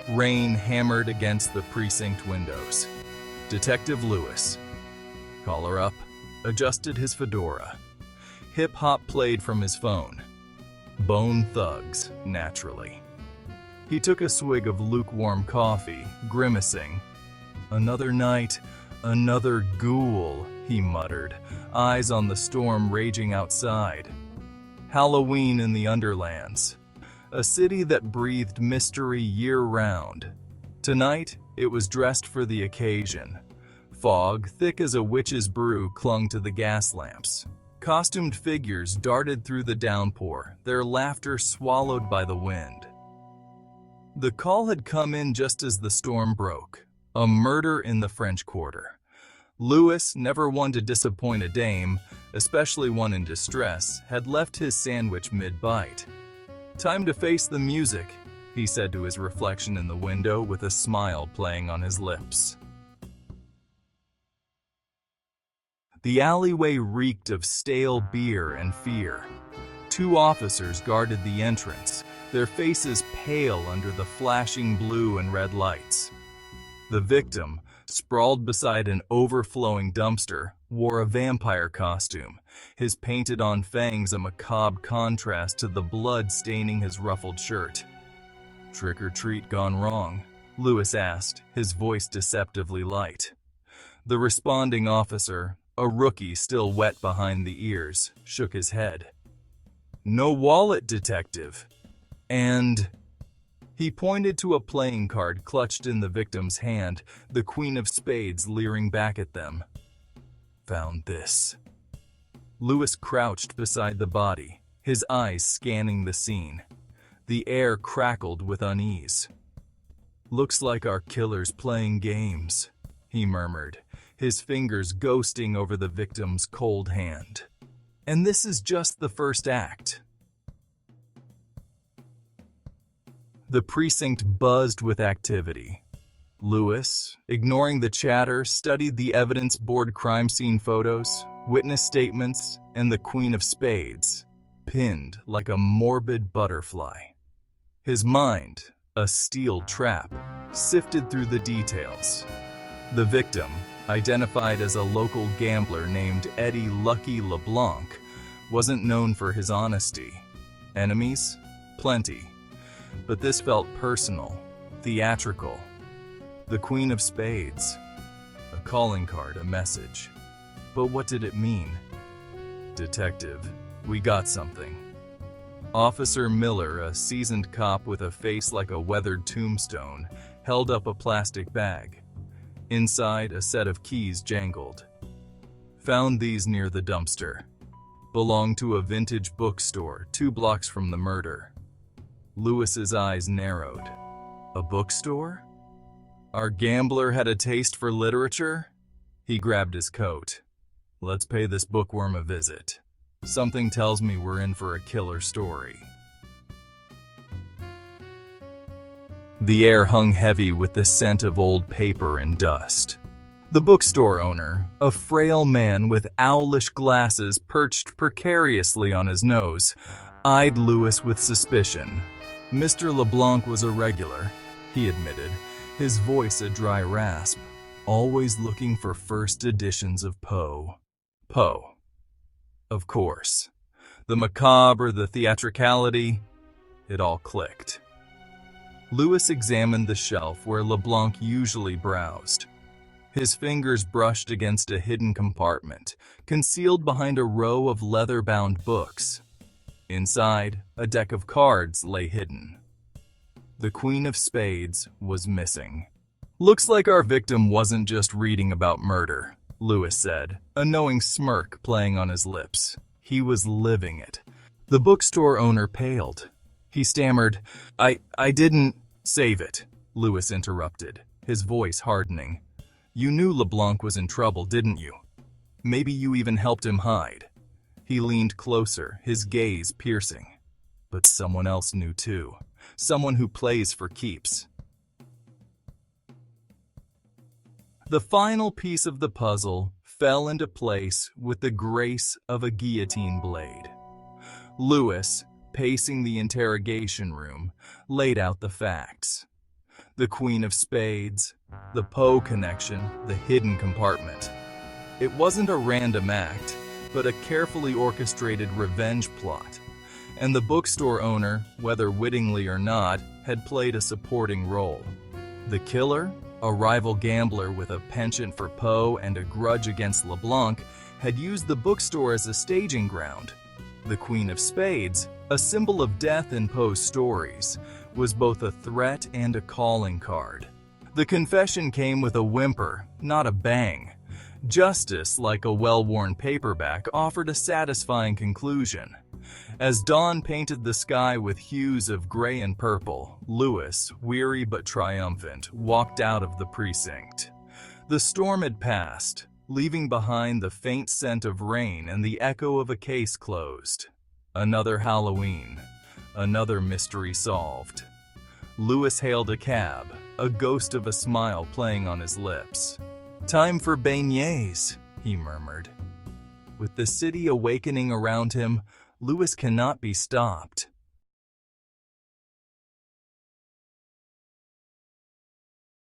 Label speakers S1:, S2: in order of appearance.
S1: Rain hammered against the precinct windows. Detective Lewis, collar up, adjusted his fedora. Hip-hop played from his phone. Bone Thugs, naturally. He took a swig of lukewarm coffee, grimacing. Another night, another ghoul, he muttered, eyes on the storm raging outside. Halloween in the Underlands, a city that breathed mystery year-round. Tonight, it was dressed for the occasion. Fog, thick as a witch's brew, clung to the gas lamps. Costumed figures darted through the downpour, their laughter swallowed by the wind. The call had come in just as the storm broke. A murder in the French Quarter. Lewis, never one to disappoint a dame, especially one in distress, had left his sandwich mid-bite. "Time to face the music," he said to his reflection in the window with a smile playing on his lips. The alleyway reeked of stale beer and fear. 2 officers guarded the entrance, their faces pale under the flashing blue and red lights. The victim, sprawled beside an overflowing dumpster, wore a vampire costume, his painted-on fangs a macabre contrast to the blood staining his ruffled shirt. "Trick or treat gone wrong?" Lewis asked, his voice deceptively light. The responding officer, a rookie still wet behind the ears, shook his head. "No wallet, detective. And..." He pointed to a playing card clutched in the victim's hand, the Queen of Spades leering back at them. "Found this." Lewis crouched beside the body, his eyes scanning the scene. The air crackled with unease. "Looks like our killer's playing games," he murmured, his fingers ghosting over the victim's cold hand. "And this is just the first act." The precinct buzzed with activity. Lewis, ignoring the chatter, studied the evidence-board crime scene photos, witness statements, and the Queen of Spades, pinned like a morbid butterfly. His mind, a steel trap, sifted through the details. The victim, identified as a local gambler named Eddie Lucky LeBlanc, wasn't known for his honesty. Enemies? Plenty. But this felt personal, theatrical. The Queen of Spades. A calling card, a message. But what did it mean? "Detective, we got something." Officer Miller, a seasoned cop with a face like a weathered tombstone, held up a plastic bag. Inside, a set of keys jangled. "Found these near the dumpster. Belonged to a vintage bookstore 2 blocks from the murder." Lewis's eyes narrowed. A bookstore? Our gambler had a taste for literature? He grabbed his coat. "Let's pay this bookworm a visit. Something tells me we're in for a killer story." The air hung heavy with the scent of old paper and dust. The bookstore owner, a frail man with owlish glasses perched precariously on his nose, eyed Lewis with suspicion. Mr. LeBlanc was a regular, he admitted, his voice a dry rasp, always looking for first editions of Poe. Poe. Of course. The macabre, the theatricality, it all clicked. Lewis examined the shelf where LeBlanc usually browsed. His fingers brushed against a hidden compartment, concealed behind a row of leather-bound books. Inside, a deck of cards lay hidden. The Queen of Spades was missing. "Looks like our victim wasn't just reading about murder," Lewis said, a knowing smirk playing on his lips. He was living it. The bookstore owner paled. He stammered, I didn't..." "Save it," Lewis interrupted, his voice hardening. "You knew LeBlanc was in trouble, didn't you? Maybe you even helped him hide." He leaned closer, his gaze piercing. "But someone else knew too. Someone who plays for keeps." The final piece of the puzzle fell into place with the grace of a guillotine blade. Lewis, pacing the interrogation room, laid out the facts. The Queen of Spades, the Poe connection, the hidden compartment. It wasn't a random act, but a carefully orchestrated revenge plot. And the bookstore owner, whether wittingly or not, had played a supporting role. The killer, a rival gambler with a penchant for Poe and a grudge against LeBlanc, had used the bookstore as a staging ground. The Queen of Spades, a symbol of death in Poe's stories, was both a threat and a calling card. The confession came with a whimper, not a bang. Justice, like a well-worn paperback, offered a satisfying conclusion. As dawn painted the sky with hues of gray and purple, Lewis, weary but triumphant, walked out of the precinct. The storm had passed, leaving behind the faint scent of rain and the echo of a case closed. Another Halloween, another mystery solved. Lewis hailed a cab, a ghost of a smile playing on his lips. "Time for beignets," he murmured. With the city awakening around him, Lewis cannot be stopped.